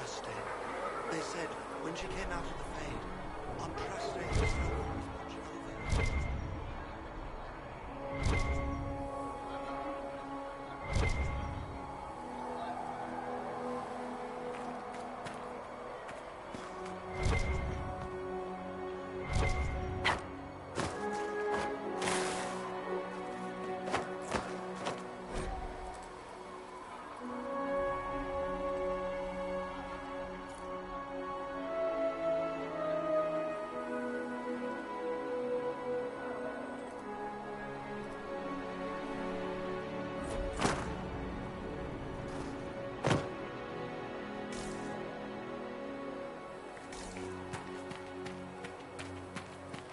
Andraste. They said when she came out of the Fade, Andraste was no longer watching over.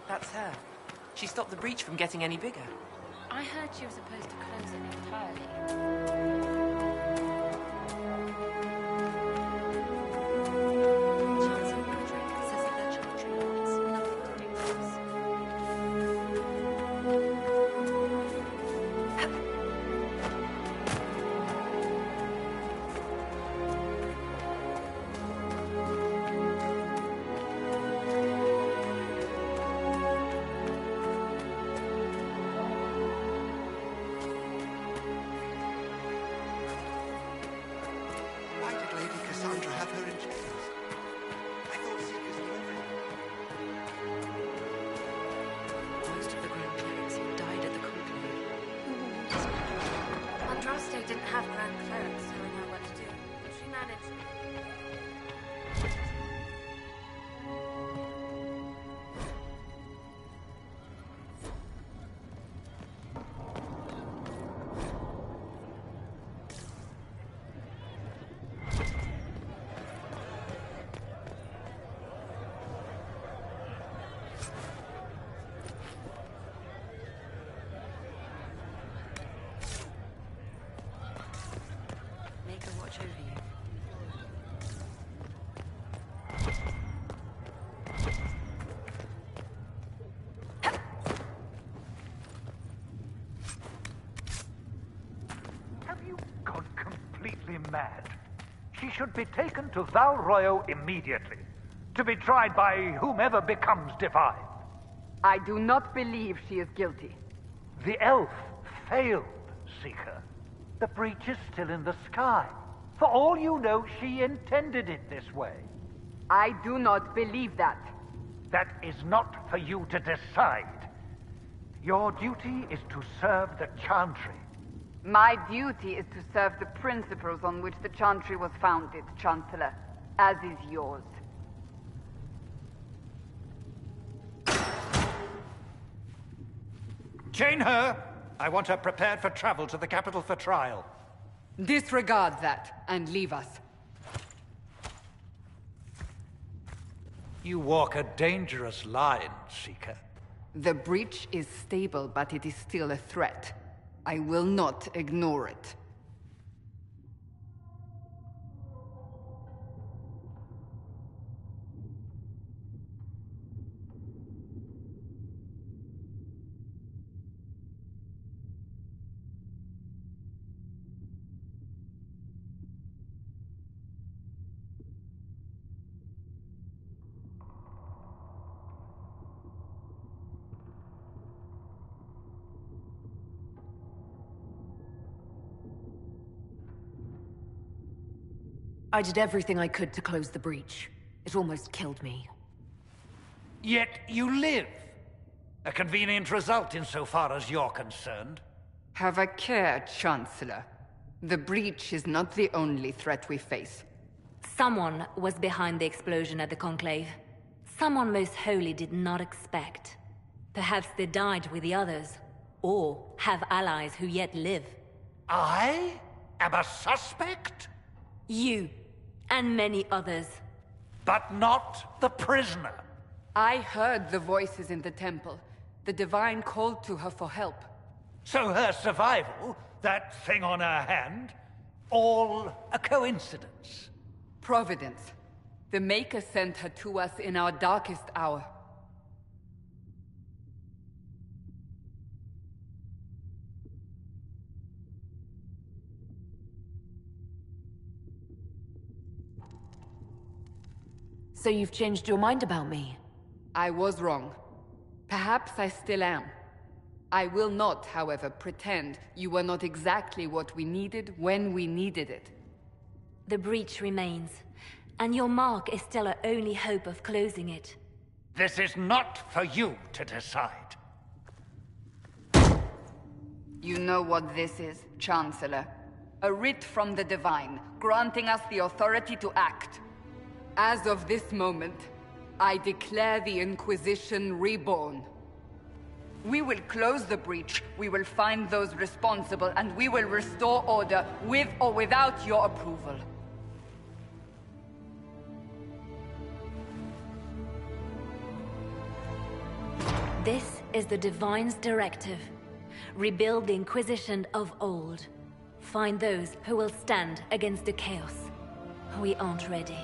That's her. She stopped the breach from getting any bigger. I heard she was supposed to close it entirely. Chancellor Frederick says that their chantry wants nothing to do with us. Why did Lady Cassandra have her in chains? I thought Seekers knew everything. Most of the Grand Clerics who died at the conclave. Andraste didn't have Grand Clerics telling her what to do. She managed. Make her watch over you. Have you gone completely mad? She should be taken to Val Royo immediately, to be tried by whomever becomes divine. I do not believe she is guilty. The elf failed, Seeker. The breach is still in the sky. For all you know, she intended it this way. I do not believe that. That is not for you to decide. Your duty is to serve the Chantry. My duty is to serve the principles on which the Chantry was founded, Chancellor, as is yours. Chain her! I want her prepared for travel to the capital for trial. Disregard that and leave us. You walk a dangerous line, Seeker. The breach is stable, but it is still a threat. I will not ignore it. I did everything I could to close the breach. It almost killed me. Yet you live. A convenient result insofar as you're concerned. Have a care, Chancellor. The breach is not the only threat we face. Someone was behind the explosion at the Conclave. Someone Most Holy did not expect. Perhaps they died with the others, or have allies who yet live. I am a suspect? You, and many others. But not the prisoner. I heard the voices in the temple. The Divine called to her for help. So her survival, that thing on her hand, all a coincidence. Providence. The Maker sent her to us in our darkest hour. So you've changed your mind about me? I was wrong. Perhaps I still am. I will not, however, pretend you were not exactly what we needed when we needed it. The breach remains, and your mark is still our only hope of closing it. This is not for you to decide. You know what this is, Chancellor. A writ from the Divine, granting us the authority to act. As of this moment, I declare the Inquisition reborn. We will close the breach, we will find those responsible, and we will restore order with or without your approval. This is the Divine's directive. Rebuild the Inquisition of old. Find those who will stand against the chaos. We aren't ready.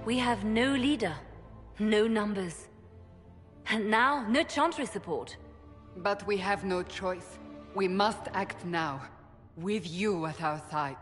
We have no leader, no numbers. And now, no Chantry support. But we have no choice. We must act now, with you at our side.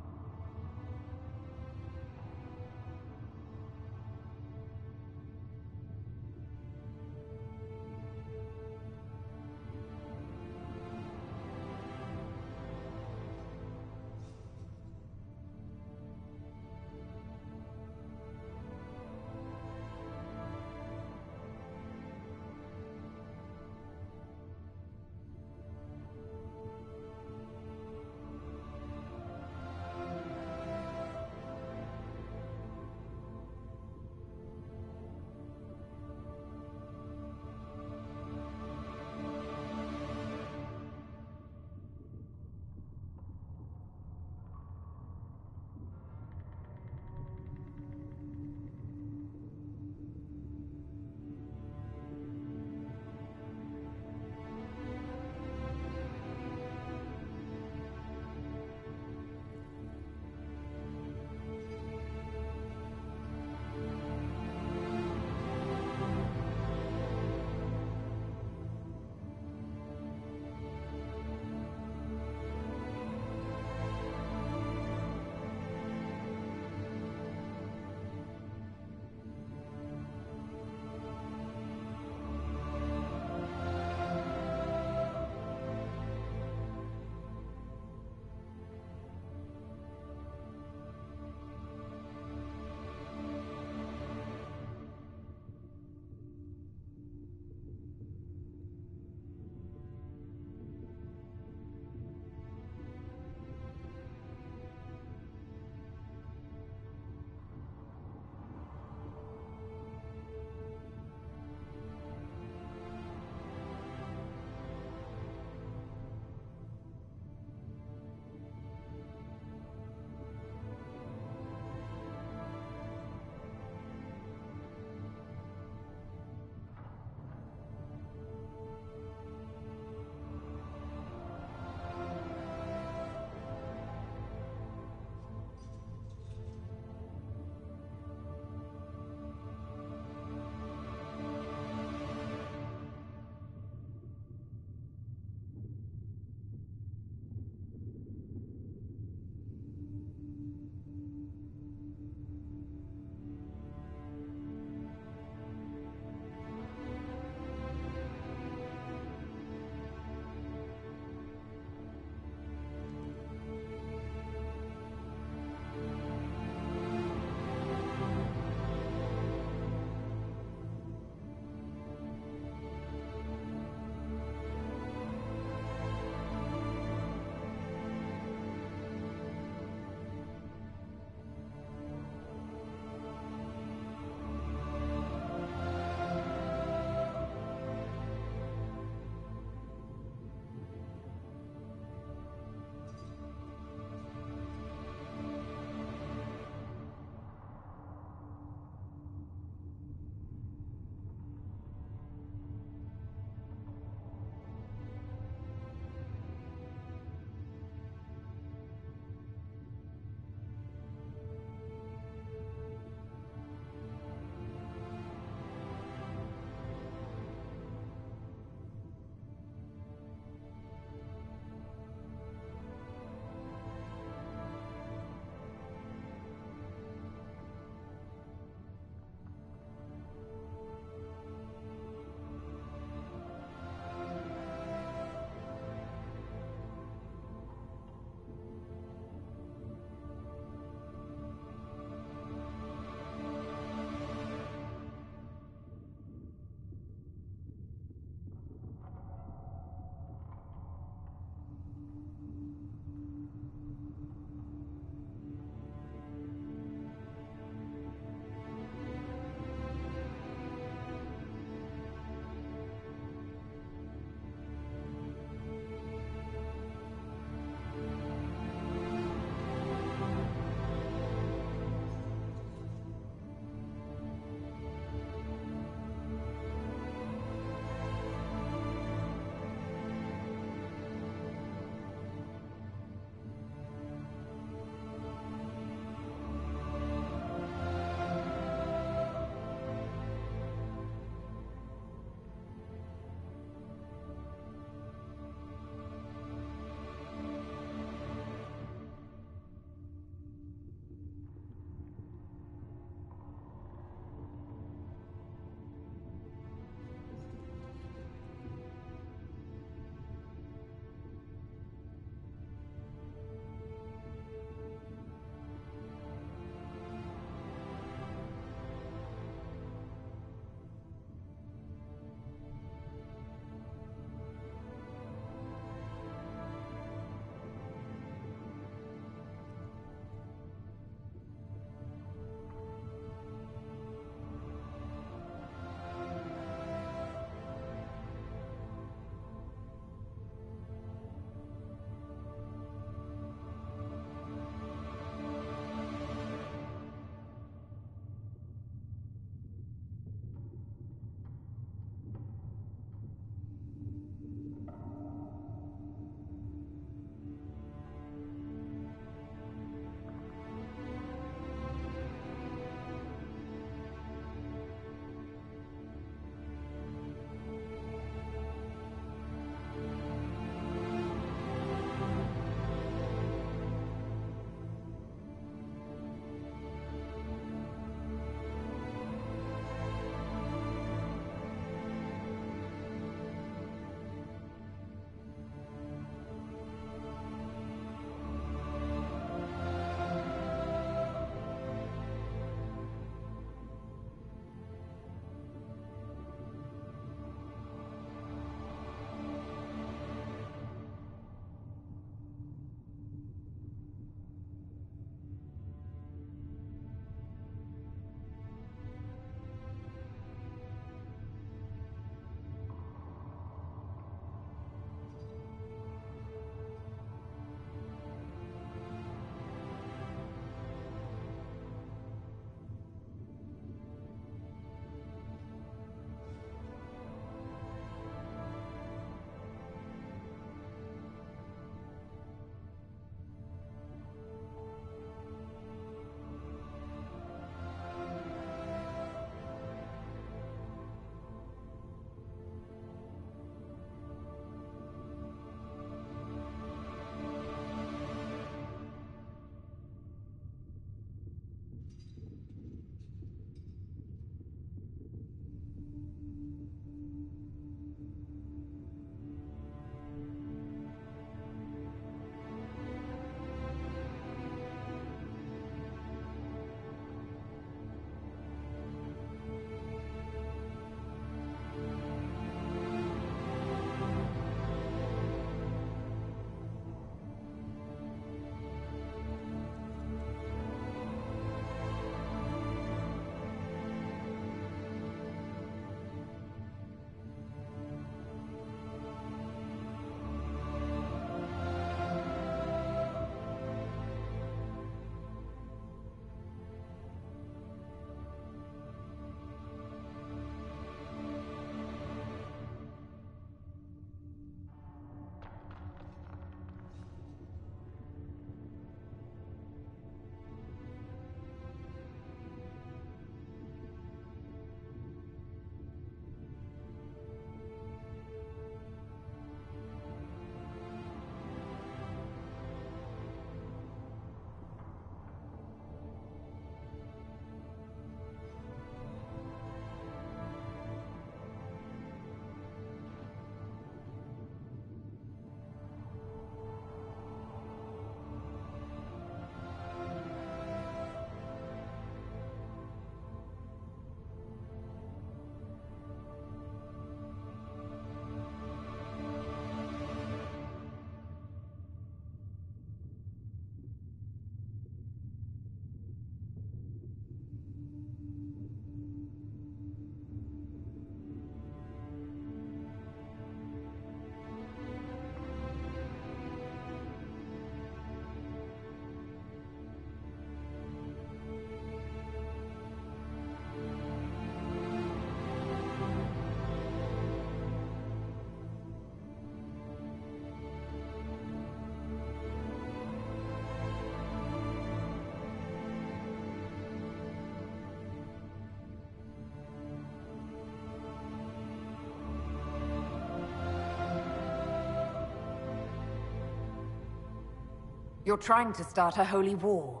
You're trying to start a holy war.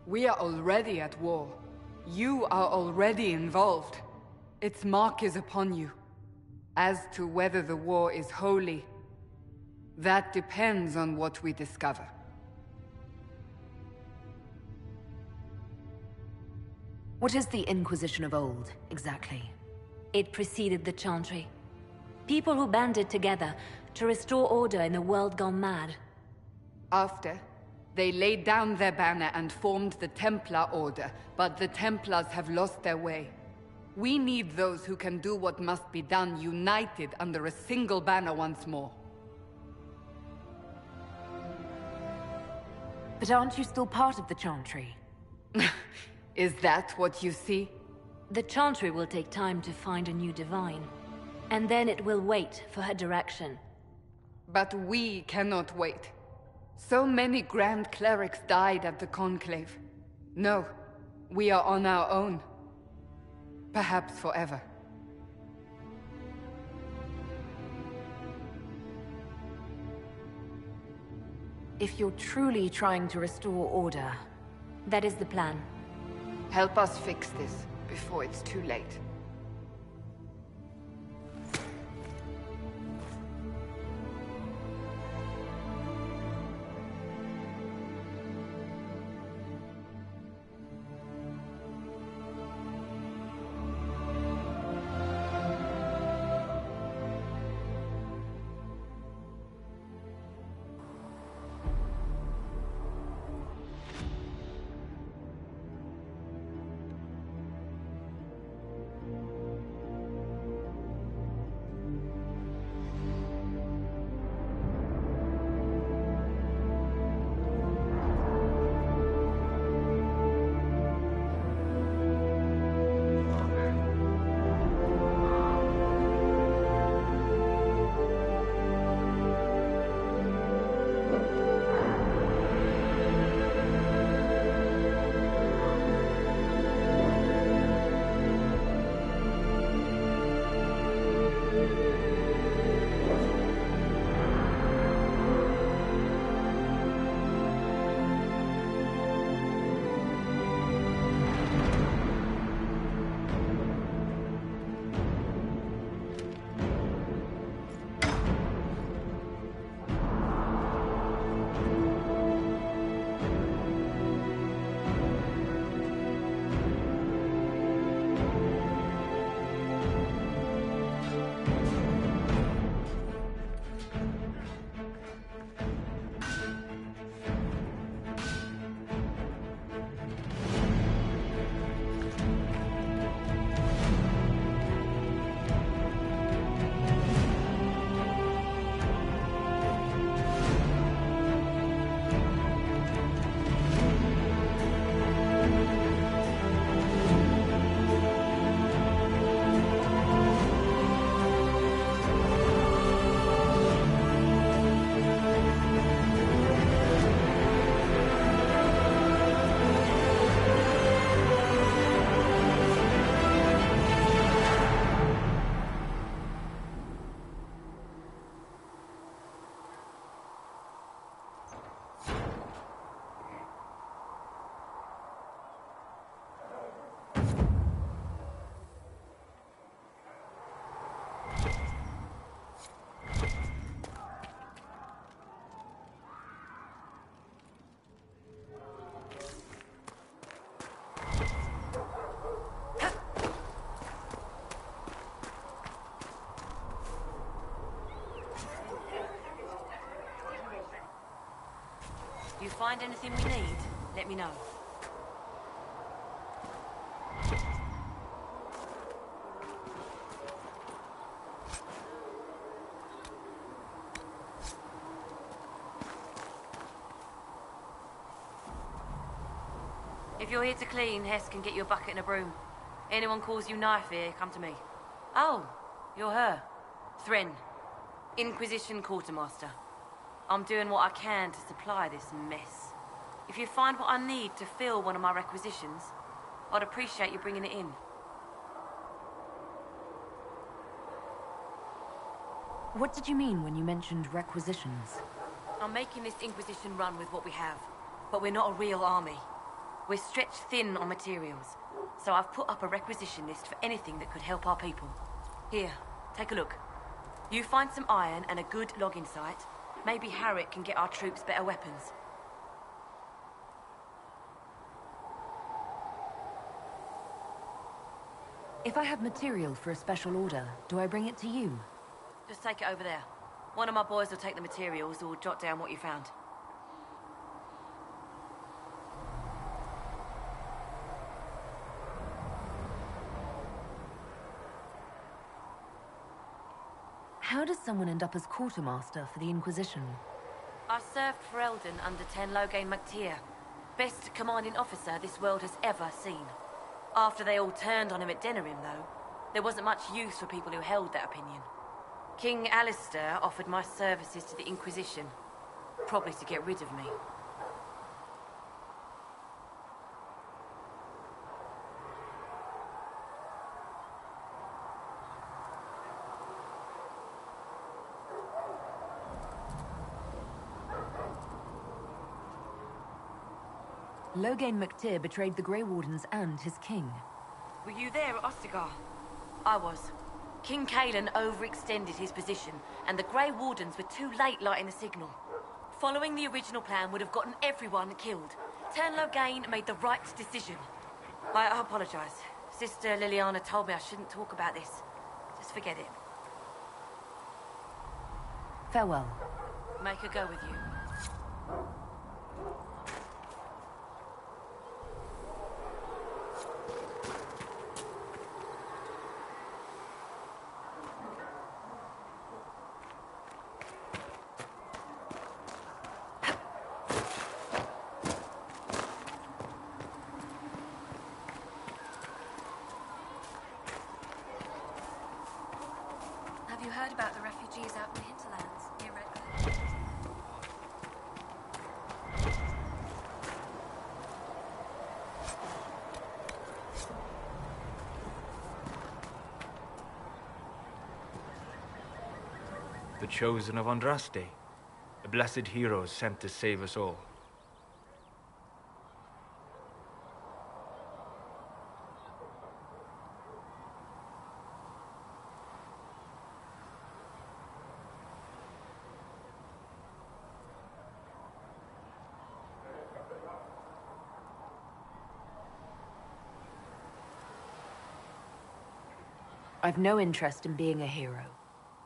We are already at war. You are already involved. Its mark is upon you. As to whether the war is holy, that depends on what we discover. What is the Inquisition of old, exactly? It preceded the Chantry. People who banded together to restore order in a world gone mad. After, they laid down their banner and formed the Templar Order, but the Templars have lost their way. We need those who can do what must be done, united under a single banner once more. But aren't you still part of the Chantry? Is that what you see? The Chantry will take time to find a new divine. And then it will wait for her direction. But we cannot wait. So many Grand Clerics died at the Conclave. No, we are on our own. Perhaps forever. If you're truly trying to restore order... That is the plan. Help us fix this before it's too late. You find anything we need, let me know. If you're here to clean, Hess can get you a bucket and a broom. Anyone calls you knife here, come to me. Oh, you're her. Thren, Inquisition Quartermaster. I'm doing what I can to supply this mess. If you find what I need to fill one of my requisitions, I'd appreciate you bringing it in. What did you mean when you mentioned requisitions? I'm making this Inquisition run with what we have, but we're not a real army. We're stretched thin on materials, so I've put up a requisition list for anything that could help our people. Here, take a look. You find some iron and a good logging site, maybe Harriet can get our troops better weapons. If I have material for a special order, do I bring it to you? Just take it over there. One of my boys will take the materials or jot down what you found. How does someone end up as quartermaster for the Inquisition? I served for Eldon under Loghain MacTier, best commanding officer this world has ever seen. After they all turned on him at Denerim, though, there wasn't much use for people who held that opinion. King Alistair offered my services to the Inquisition, probably to get rid of me. Loghain MacTier betrayed the Grey Wardens and his king. Were you there at Ostagar? I was. King Cailan overextended his position, and the Grey Wardens were too late lighting the signal. Following the original plan would have gotten everyone killed. Loghain made the right decision. I apologize. Sister Liliana told me I shouldn't talk about this. Just forget it. Farewell. Make her go with you. Have you heard about the refugees out in the hinterlands near Redcliffe? The chosen of Andraste, the blessed heroes sent to save us all. I've no interest in being a hero.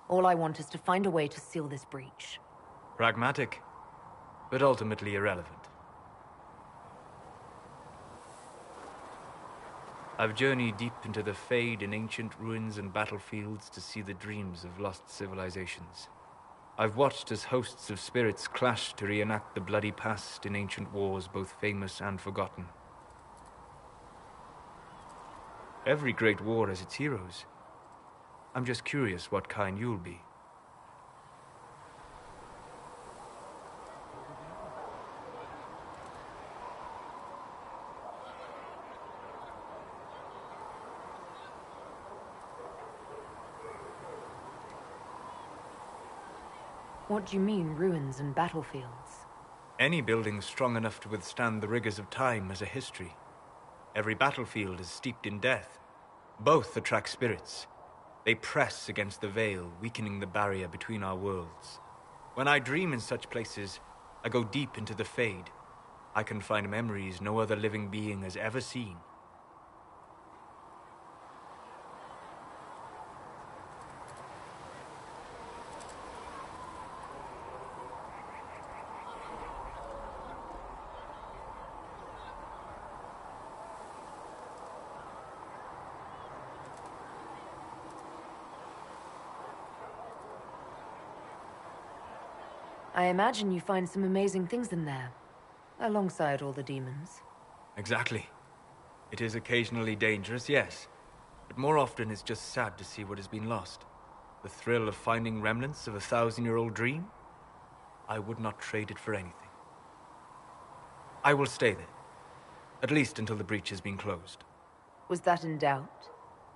All I want is to find a way to seal this breach. Pragmatic, but ultimately irrelevant. I've journeyed deep into the Fade in ancient ruins and battlefields to see the dreams of lost civilizations. I've watched as hosts of spirits clash to reenact the bloody past in ancient wars both famous and forgotten. Every great war has its heroes. I'm just curious what kind you'll be. What do you mean, ruins and battlefields? Any building strong enough to withstand the rigors of time has a history. Every battlefield is steeped in death. Both attract spirits. They press against the veil, weakening the barrier between our worlds. When I dream in such places, I go deep into the Fade. I can find memories no other living being has ever seen. I imagine you find some amazing things in there, alongside all the demons. Exactly. It is occasionally dangerous, yes. But more often it's just sad to see what has been lost. The thrill of finding remnants of a 1,000-year-old dream? I would not trade it for anything. I will stay there. At least until the breach has been closed. Was that in doubt?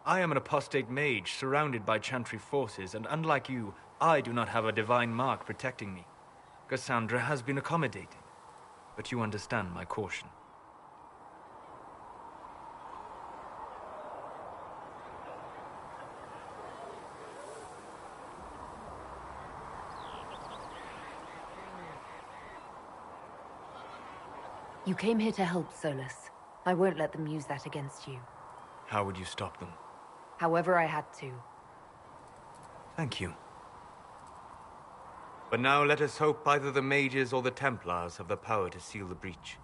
I am an apostate mage, surrounded by Chantry forces, and unlike you, I do not have a divine mark protecting me. Cassandra has been accommodating, but you understand my caution. You came here to help, Solus. I won't let them use that against you. How would you stop them? However I had to. Thank you. But now let us hope either the mages or the Templars have the power to seal the breach.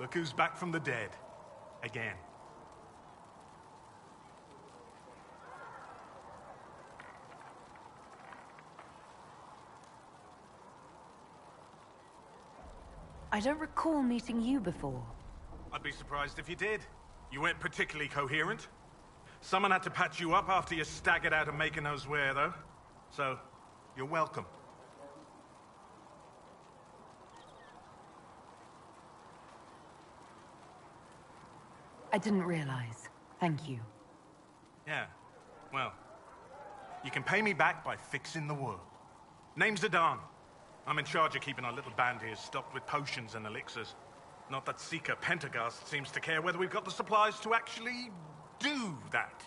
Look who's back from the dead. Again. I don't recall meeting you before. I'd be surprised if you did. You weren't particularly coherent. Someone had to patch you up after you staggered out of making knows where, though. So, you're welcome. I didn't realize. Thank you. Yeah, well, you can pay me back by fixing the world. Name's Adan. I'm in charge of keeping our little band here stocked with potions and elixirs. Not that Seeker Pentagast seems to care whether we've got the supplies to actually do that.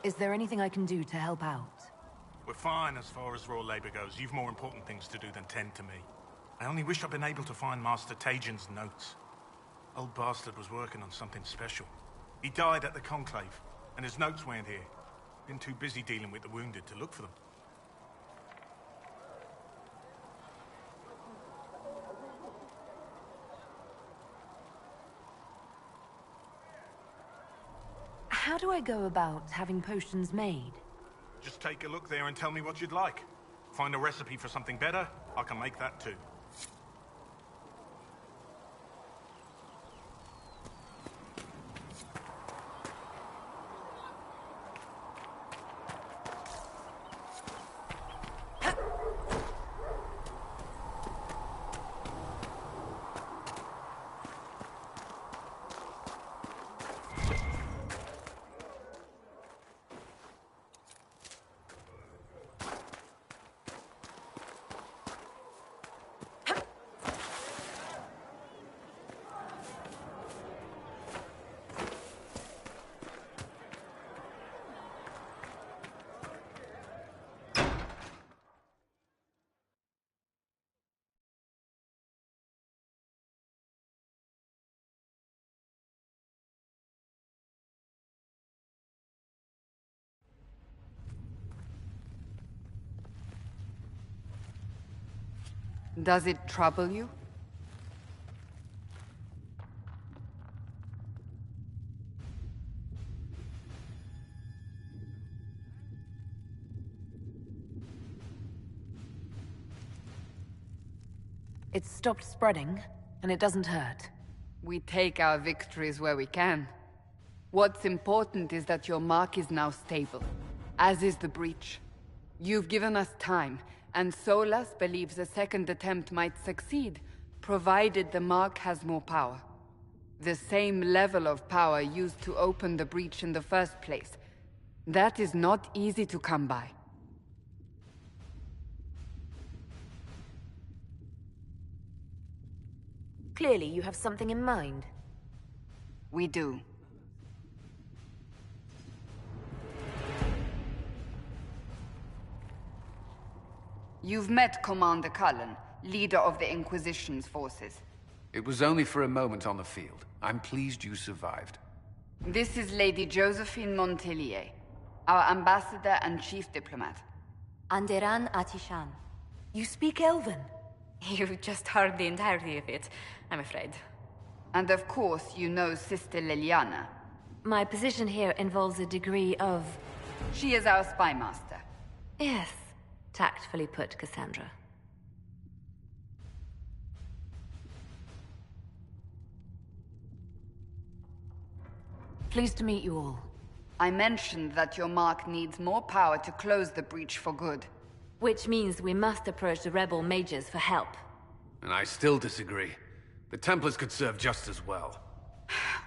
Is there anything I can do to help out? We're fine as far as raw labor goes. You've more important things to do than tend to me. I only wish I'd been able to find Master Tajin's notes. Old bastard was working on something special. He died at the Conclave, and his notes weren't here. Been too busy dealing with the wounded to look for them. How do I go about having potions made? Just take a look there and tell me what you'd like. Find a recipe for something better, I can make that too. Does it trouble you? It's stopped spreading, and it doesn't hurt. We take our victories where we can. What's important is that your mark is now stable, as is the breach. You've given us time, and Solas believes a second attempt might succeed, provided the mark has more power. The same level of power used to open the breach in the first place. That is not easy to come by. Clearly, you have something in mind. We do. You've met Commander Cullen, leader of the Inquisition's forces. It was only for a moment on the field. I'm pleased you survived. This is Lady Josephine Montelier, our ambassador and chief diplomat. Anderan Atishan. You speak Elven? You just heard the entirety of it, I'm afraid. And of course, you know Sister Liliana. My position here involves a degree of... She is our spy master. Yes, tactfully put, Cassandra. Pleased to meet you all. I mentioned that your mark needs more power to close the breach for good. Which means we must approach the rebel mages for help. And I still disagree. The Templars could serve just as well.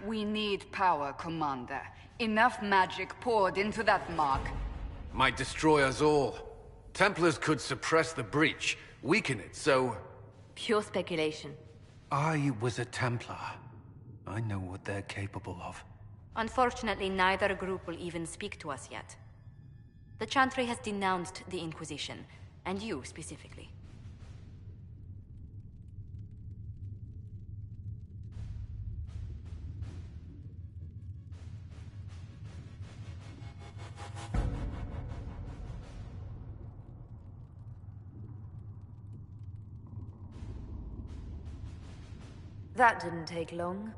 We need power, Commander. Enough magic poured into that mark. Might destroy us all. Templars could suppress the breach, weaken it, so... Pure speculation. I was a Templar. I know what they're capable of. Unfortunately, neither group will even speak to us yet. The Chantry has denounced the Inquisition, and you specifically. That didn't take long.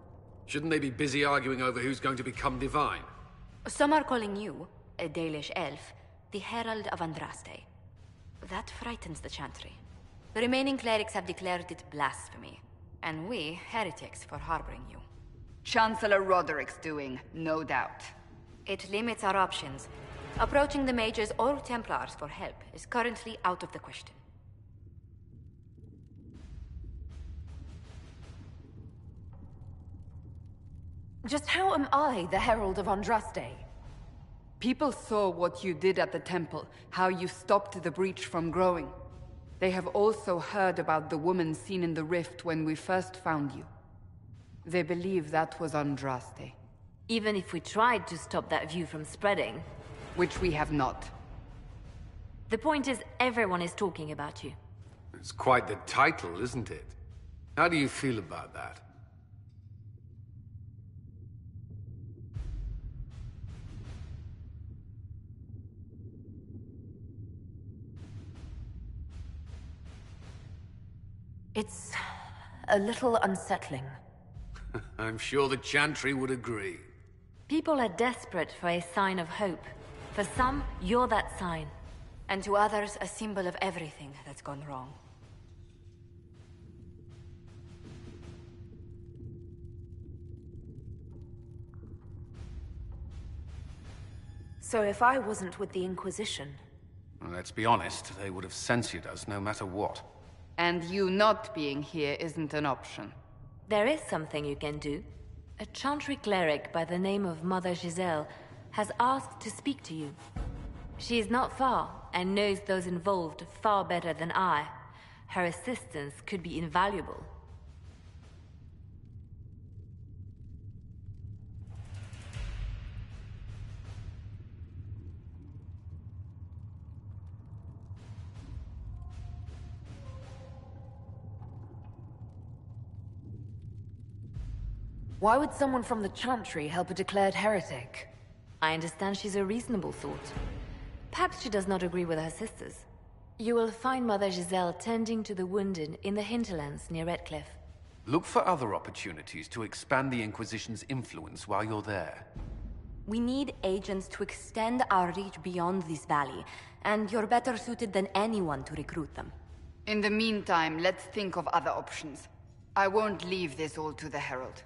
Shouldn't they be busy arguing over who's going to become divine? Some are calling you, a Dalish elf, the Herald of Andraste. That frightens the Chantry. The remaining clerics have declared it blasphemy, and we, heretics, for harboring you. Chancellor Roderick's doing, no doubt. It limits our options. Approaching the mages or Templars for help is currently out of the question. Just how am I the Herald of Andraste? People saw what you did at the temple, how you stopped the breach from growing. They have also heard about the woman seen in the rift when we first found you. They believe that was Andraste. Even if we tried to stop that view from spreading... Which we have not. The point is, everyone is talking about you. It's quite the title, isn't it? How do you feel about that? It's a little unsettling. I'm sure the Chantry would agree. People are desperate for a sign of hope. For some, you're that sign. And to others, a symbol of everything that's gone wrong. So if I wasn't with the Inquisition... Well, let's be honest, they would have censored us no matter what. And you not being here isn't an option. There is something you can do. A Chantry cleric by the name of Mother Giselle has asked to speak to you. She is not far, and knows those involved far better than I. Her assistance could be invaluable. Why would someone from the Chantry help a declared heretic? I understand she's a reasonable sort. Perhaps she does not agree with her sisters. You will find Mother Giselle tending to the wounded in the hinterlands near Redcliffe. Look for other opportunities to expand the Inquisition's influence while you're there. We need agents to extend our reach beyond this valley, and you're better suited than anyone to recruit them. In the meantime, let's think of other options. I won't leave this all to the Herald.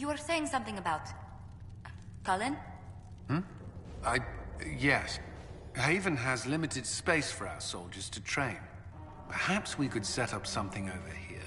You were saying something about... Cullen? Yes. Haven has limited space for our soldiers to train. Perhaps we could set up something over here.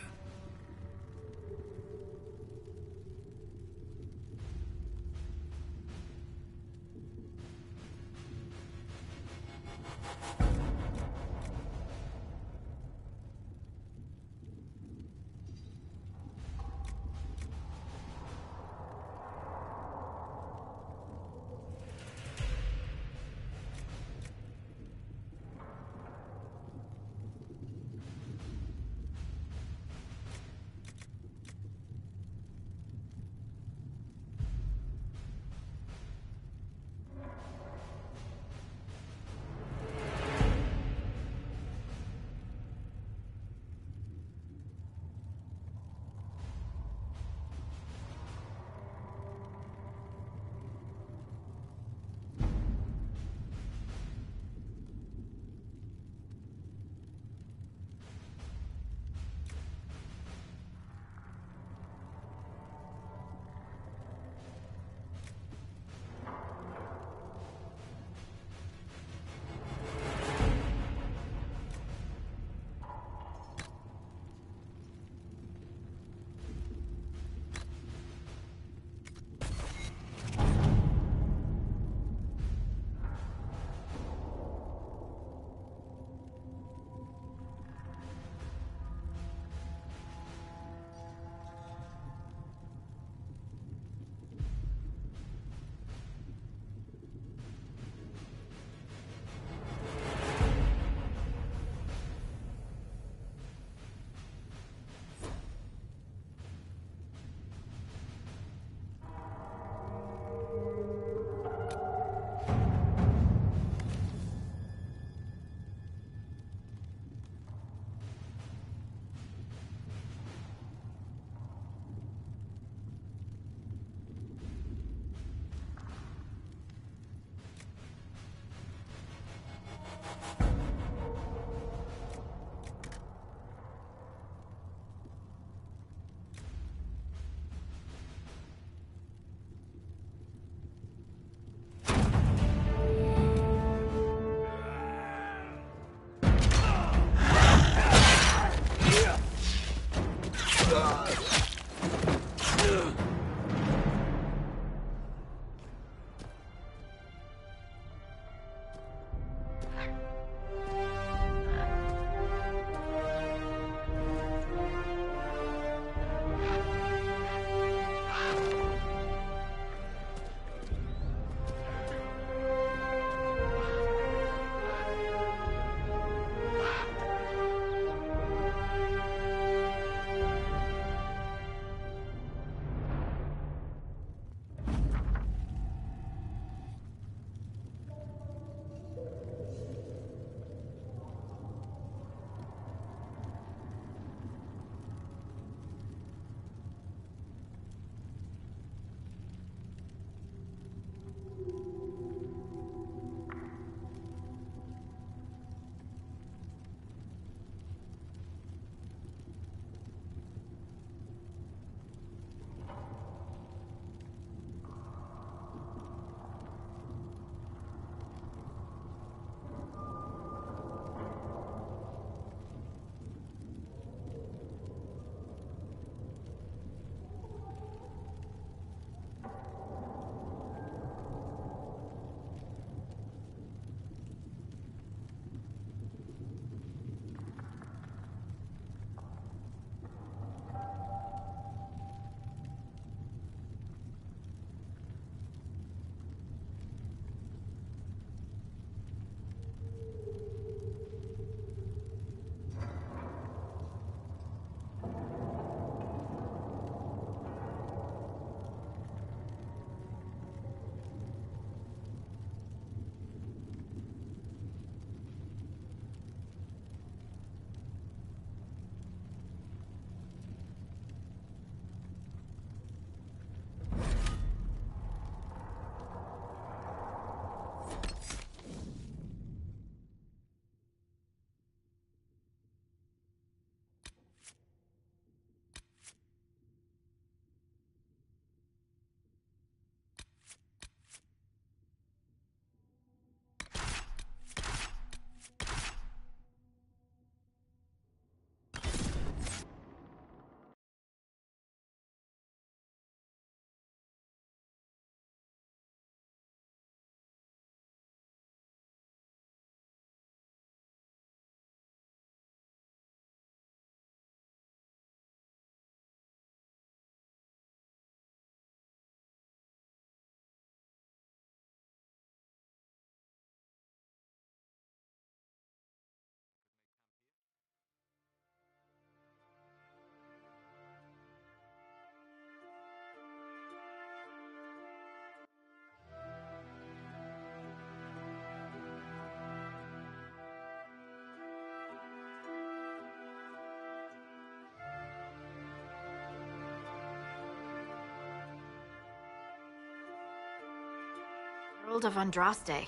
World of Andraste.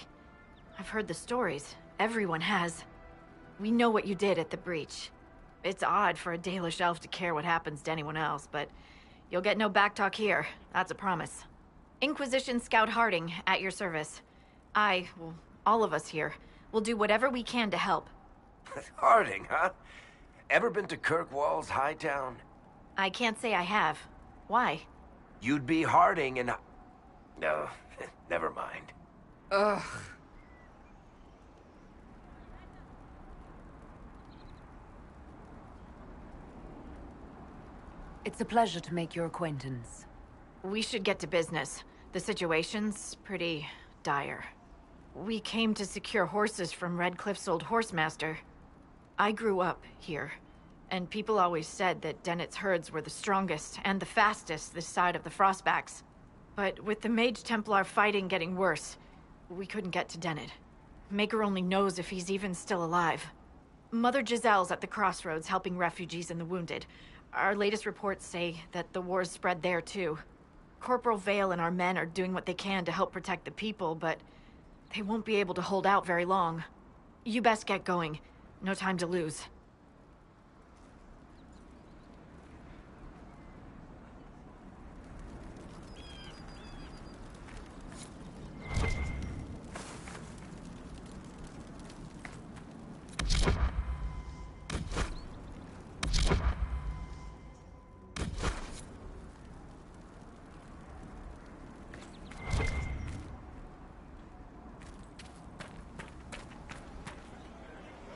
I've heard the stories. Everyone has. We know what you did at the breach. It's odd for a Dalish elf to care what happens to anyone else, but you'll get no backtalk here. That's a promise. Inquisition Scout Harding, at your service. Well, all of us here, will do whatever we can to help. Harding, huh? Ever been to Kirkwall's Hightown? I can't say I have. Why? You'd be Harding and... No, never mind. Ugh. It's a pleasure to make your acquaintance. We should get to business. The situation's pretty dire. We came to secure horses from Redcliffe's old horsemaster. I grew up here, and people always said that Dennett's herds were the strongest and the fastest this side of the Frostbacks. But with the Mage Templar fighting getting worse, we couldn't get to Dennett. Maker only knows if he's even still alive. Mother Giselle's at the crossroads helping refugees and the wounded. Our latest reports say that the war's spread there too. Corporal Vale and our men are doing what they can to help protect the people, but they won't be able to hold out very long. You best get going. No time to lose.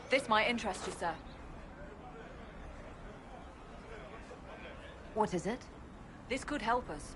This might interest you, sir. What is it? This could help us.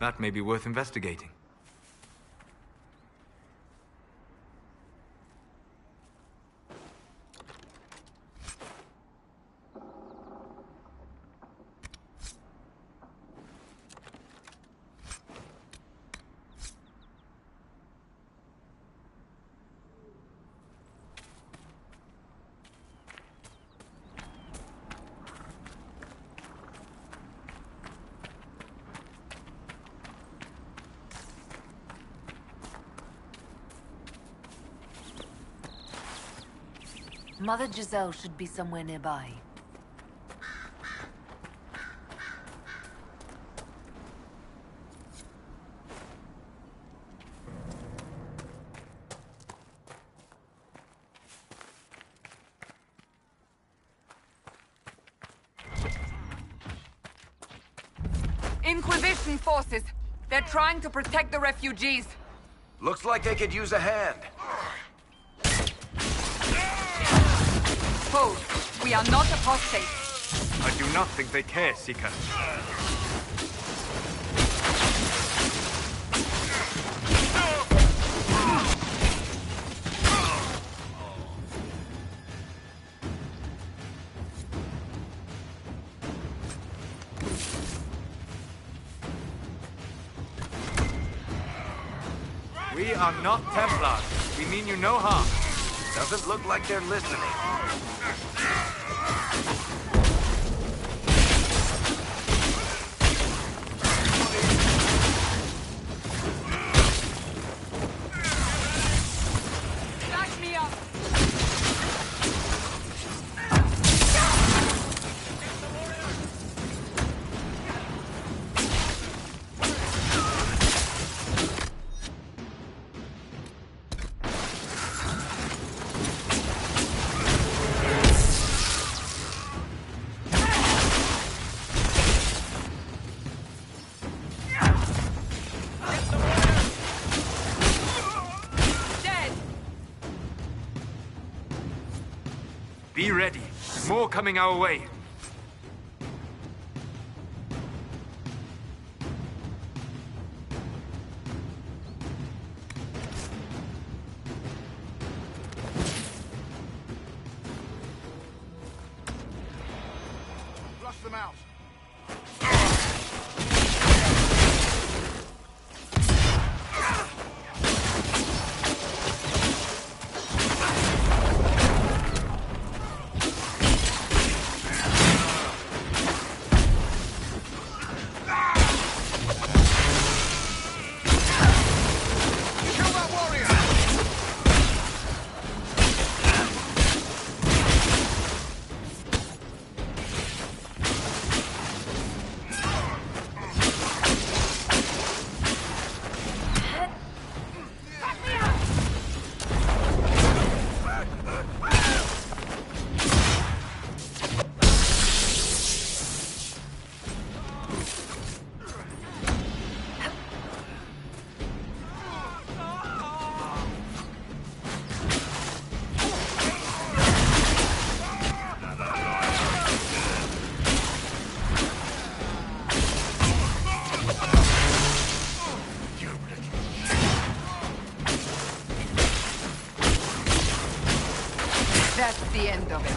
That may be worth investigating. Mother Giselle should be somewhere nearby. Inquisition forces! They're trying to protect the refugees! Looks like they could use a hand. foes. We are not apostates. I do not think they care, Seeker. We are not Templars. We mean you no harm. Doesn't look like they're listening. Back me up! Be ready. More coming our way. Flush them out. That's the end of it.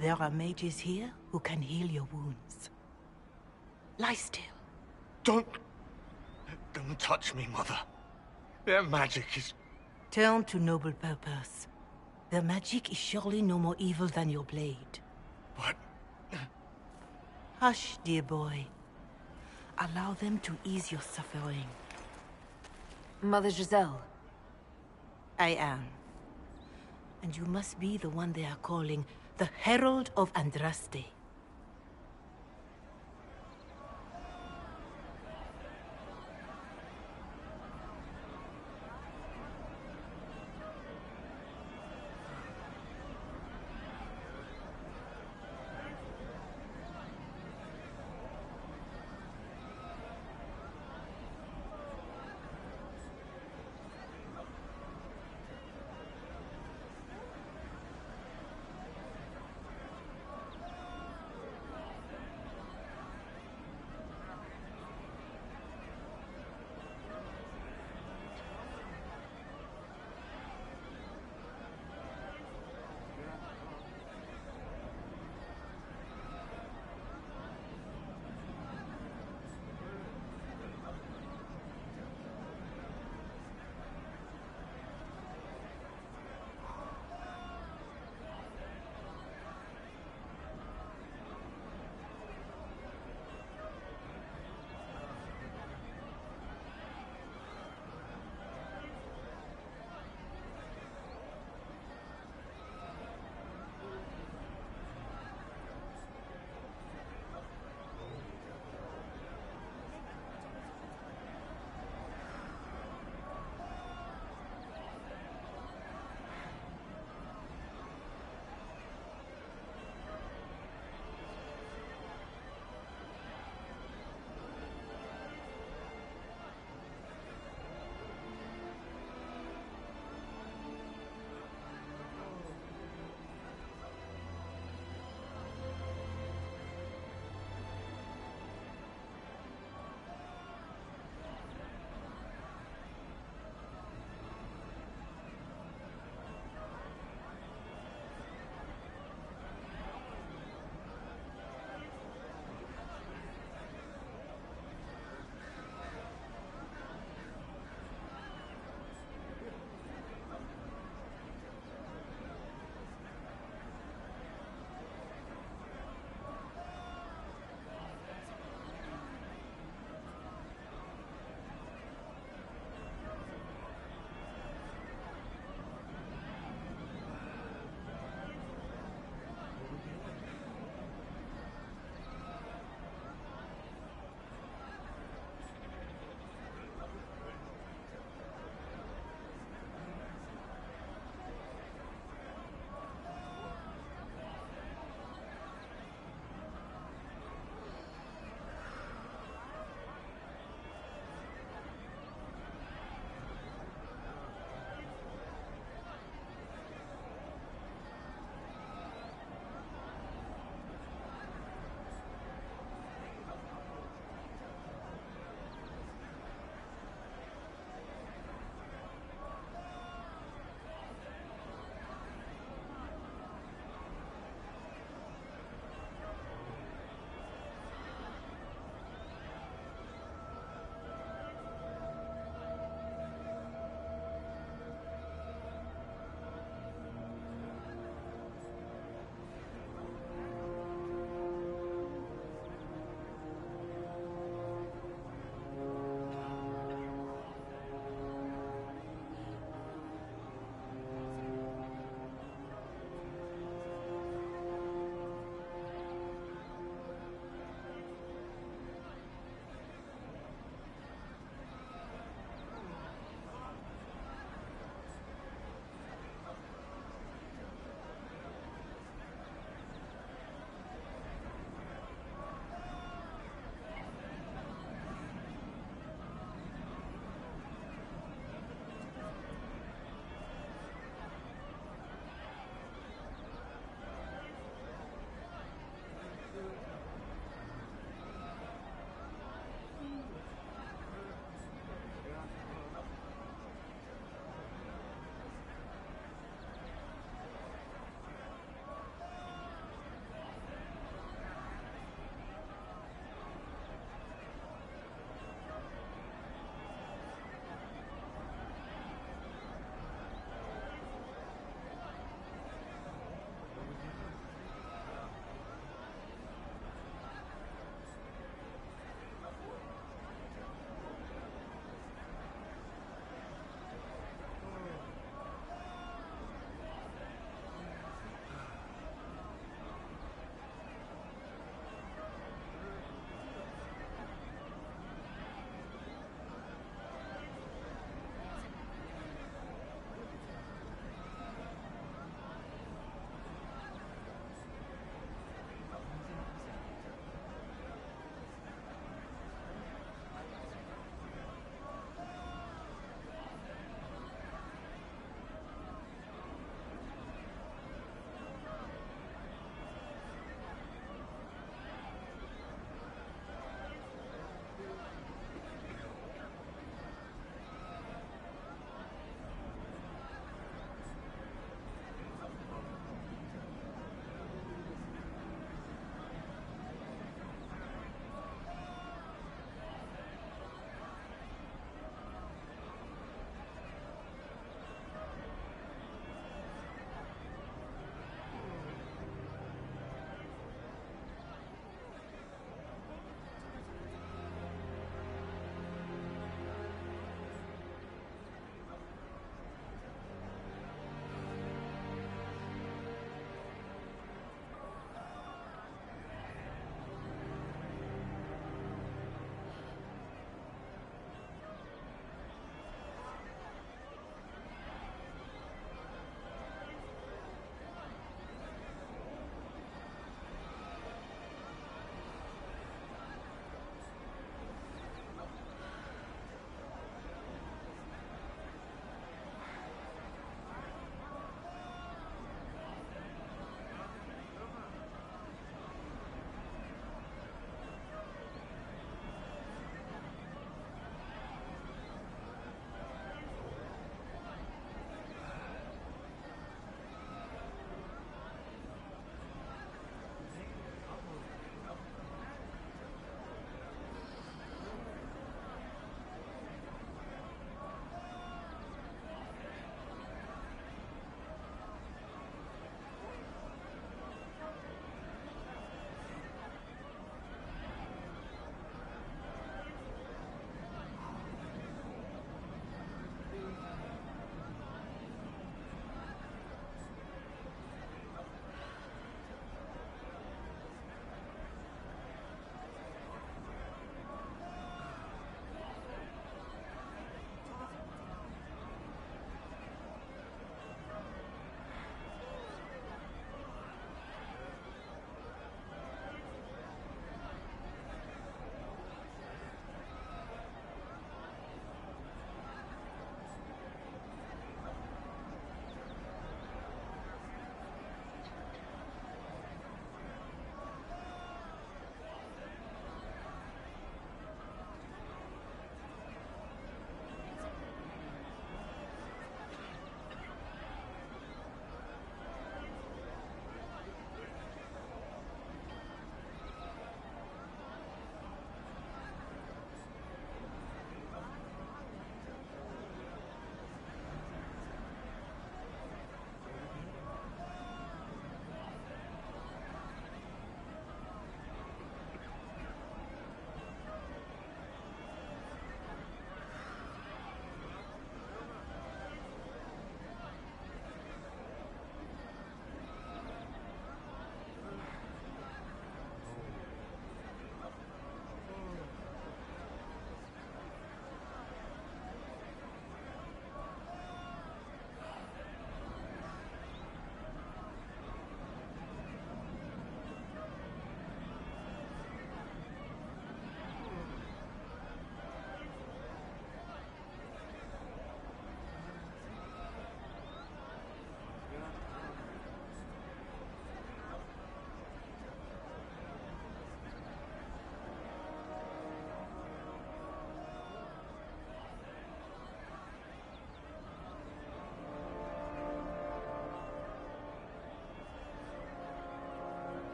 There are mages here who can heal your wounds. Lie still. Don't touch me, Mother. Their magic is... Turn to noble purpose. Their magic is surely no more evil than your blade. What? Hush, dear boy. Allow them to ease your suffering. Mother Giselle. I am. And you must be the one they are calling the Herald of Andraste.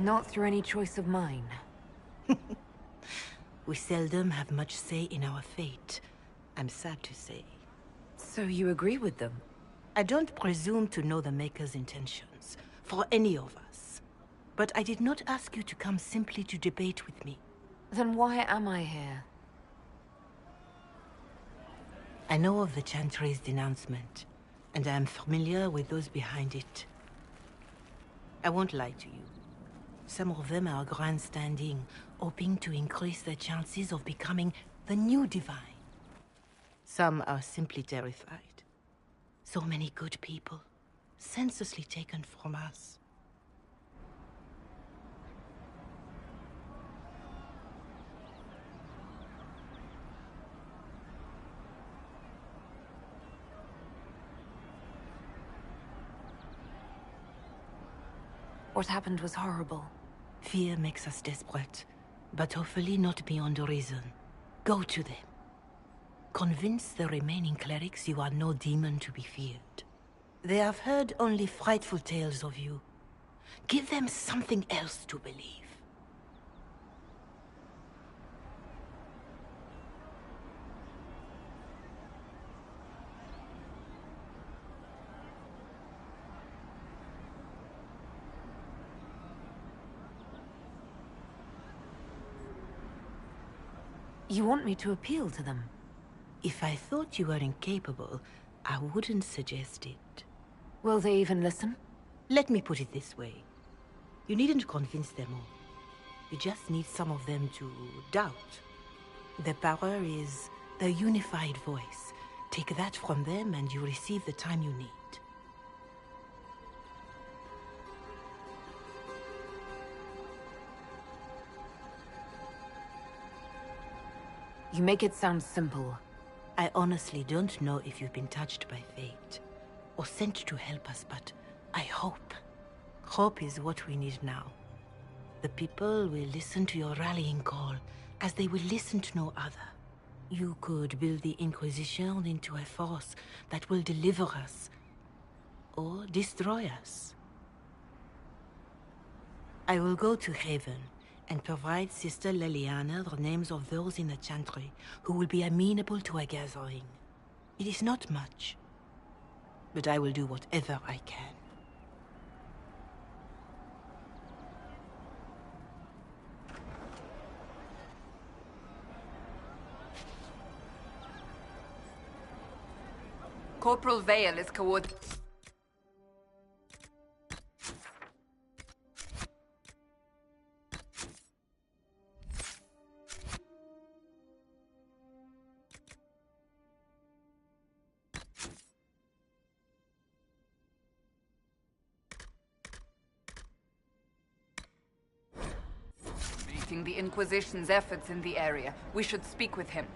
Not through any choice of mine. We seldom have much say in our fate, I'm sad to say. So you agree with them? I don't presume to know the Maker's intentions, for any of us. But I did not ask you to come simply to debate with me. Then why am I here? I know of the Chantry's denouncement, and I am familiar with those behind it. I won't lie to you. Some of them are grandstanding, hoping to increase their chances of becoming the new divine. Some are simply terrified. So many good people, senselessly taken from us. What happened was horrible. Fear makes us desperate, but hopefully not beyond reason. Go to them. Convince the remaining clerics you are no demon to be feared. They have heard only frightful tales of you. Give them something else to believe. You want me to appeal to them? If I thought you were incapable, I wouldn't suggest it. Will they even listen? Let me put it this way. You needn't convince them all. You just need some of them to doubt. The power is the unified voice. Take that from them and you receive the time you need. You make it sound simple. I honestly don't know if you've been touched by fate, or sent to help us, but I hope. Hope is what we need now. The people will listen to your rallying call, as they will listen to no other. You could build the Inquisition into a force that will deliver us, or destroy us. I will go to Haven, and provide Sister Leliana the names of those in the Chantry who will be amenable to a gathering. It is not much, but I will do whatever I can. Corporal Vale is the Inquisition's efforts in the area. We should speak with him.